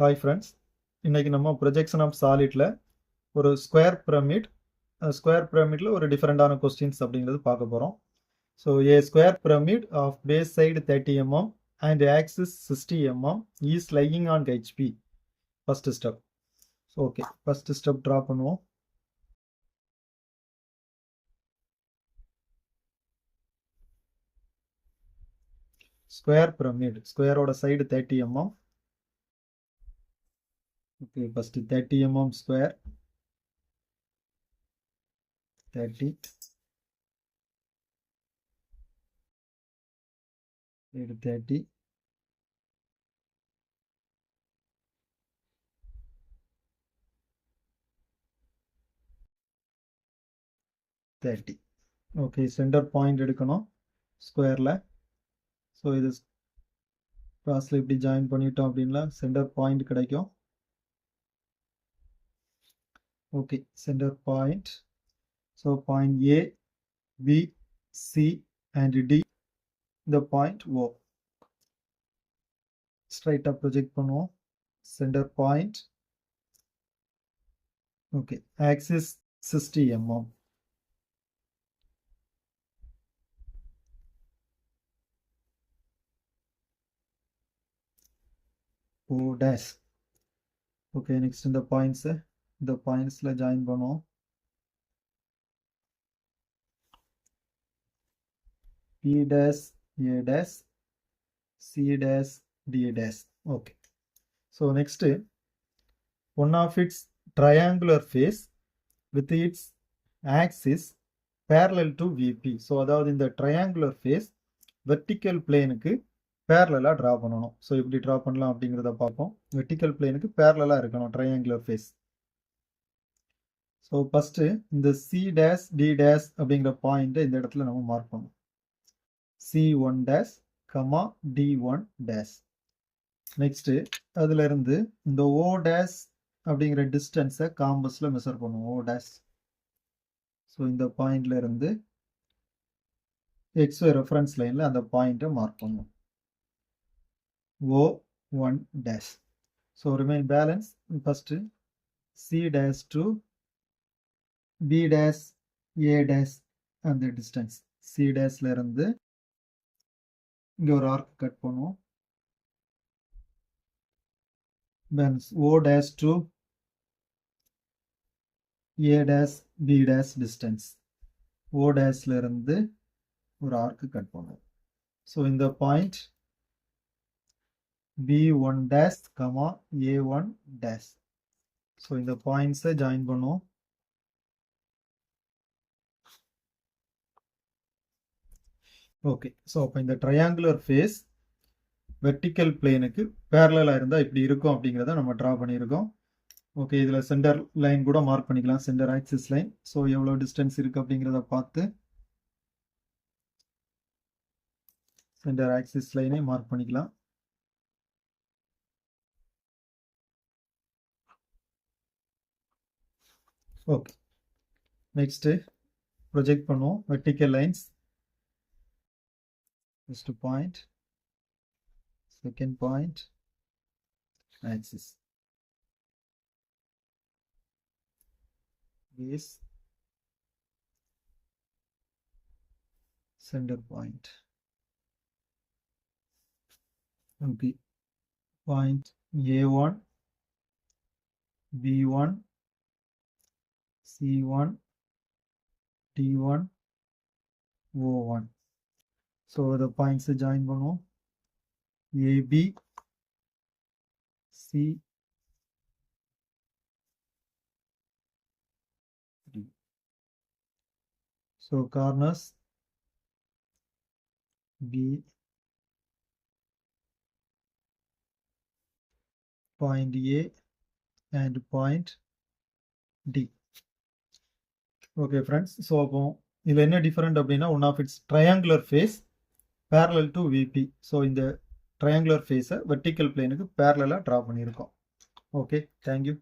Hi friends, இன்னைக்கு நம்ம projection of சாலிட்ல ஒரு ஸ்கொயர் பிரமிட்ல ஒரு டிஃபரெண்டான கொஸ்டின்ஸ் அப்படிங்கிறது பார்க்க போகிறோம். So a square pyramid of base side 30 mm and axis 60 mm is lying on HP. First step. Okay, first step draw பண்ணுவோம். Square pyramid, ஸ்கொயரோட side 30 mm. Okay, first 30 mm square 30 side 30 30. Okay, centre point எடுக்கணும் ஸ்கொயரில். ஸோ இது கிராஸில் இப்படி join பண்ணிட்டோம் அப்படின்னா சென்டர் பாயிண்ட் கிடைக்கும். Okay, centre point. So point A, B, C and D, இந்த பாயிண்ட் ஓ ஸ்ட்ரைட்டாக ப்ரொஜெக்ட் பண்ணுவோம். Centre point. Okay, axis 60 mm. O dash. Okay, next இந்த பாயிண்ட்ஸில் ஜாயின் பண்ணுவோம். P dash, A dash, C dash, D dash. Okay. So next, one of its triangular face with its axis parallel to VP. So அதாவது இந்த triangular face vertical planeக்கு parallel-ஆ draw பண்ணணும். So எப்படி draw பண்ணலாம் அப்படிங்கிறத பார்ப்போம். vertical planeக்கு parallel-ஆ இருக்கணும் triangular face. So first இந்த C dash, D dash அப்படிங்கிற பாயிண்ட் இந்த இடத்துல நம்ம மார்க் பண்ணணும். C1 dash, D1 dash. Next அதுல இருந்து இந்த O dash அப்படிங்கிற டிஸ்டன்ஸை காம்பஸ்ல மெஷர் பண்ணுவோம். O dash. ஸோ இந்த பாயிண்ட்ல இருந்து XY ரெஃபரன்ஸ் லைன்ல அந்த பாயிண்ட்டை மார்க் பண்ணுவோம். O1 dash. So remain balance. First C dash to B dash, A dash அந்த டிஸ்டன்ஸ். C dashல இருந்து இங்க ஒரு ஆர்க் கட் பண்ணுவோம். O dash to A dash, B dash distance. O dashல இருந்து ஒரு ஆர்க் கட் பண்ணுவோம். ஸோ இந்த point B1 dash, A1 dash. So இந்த பாயிண்ட்ஸை ஜாயின் பண்ணுவோம். ஓகே, ஸோ அப்போ இந்த ட்ரையாங்குலர் ஃபேஸ் வெர்டிக்கல் பிளேனுக்கு பேரலாக இருந்தால் இப்படி இருக்கும் அப்படிங்கிறத நம்ம ட்ரா பண்ணியிருக்கோம். ஓகே, இதில் சென்டர் லைன் கூட மார்க் பண்ணிக்கலாம், சென்டர் ஆக்சிஸ் லைன். ஸோ எவ்வளோ டிஸ்டன்ஸ் இருக்குது அப்படிங்கிறத பார்த்து சென்டர் ஆக்சிஸ் லைனை மார்க் பண்ணிக்கலாம். ஓகே, நெக்ஸ்ட்டு ப்ரொஜெக்ட் பண்ணுவோம் vertical lines. First point, second point, axis. Base, center point. Okay, point A1, B1, C1, D1, O1. So the points join பண்ணுவோம். AB, C, D. So corners B, point A and point D. Okay friends, so அப்போ இதில் என்ன different அப்படின்னா one of its triangular face parallel to VP. So இந்த triangular ஃபேஸை vertical பிளேனுக்கு பேரலாக draw பண்ணியிருக்கோம். Okay, thank you.